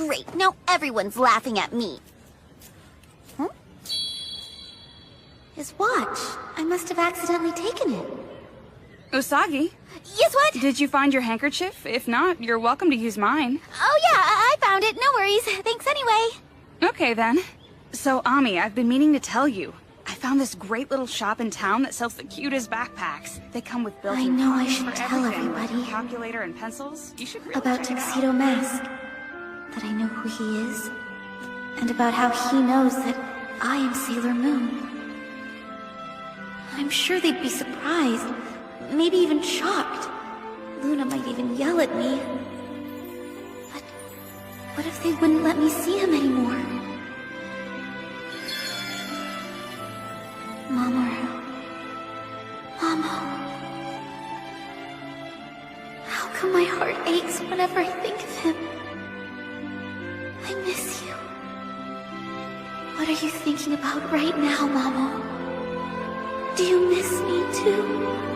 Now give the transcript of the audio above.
Great, now everyone's laughing at me. Huh? His watch. I must have accidentally taken it. Usagi, Yes, what? did you find your handkerchief? If not, you're welcome to use mine. Oh yeah, I found it. No worries. Thanks anyway. Okay then. So, Ami, I've been meaning to tell you. I found this great little shop in town that sells the cutest backpacks. They come with built-in I know I pockets should for tell everything, like everybody. a calculator and pencils. You should really About check it out. Tuxedo Mask. That I know who he is. And about how he knows that I am Sailor Moon. I'm sure they'd be surprised. Maybe even shocked. Luna might even yell at me. But what if they wouldn't let me see him anymore? Mamour. Mamo. How come my heart aches whenever I think of him? I miss you. What are you thinking about right now, Mamo? Do you miss me too?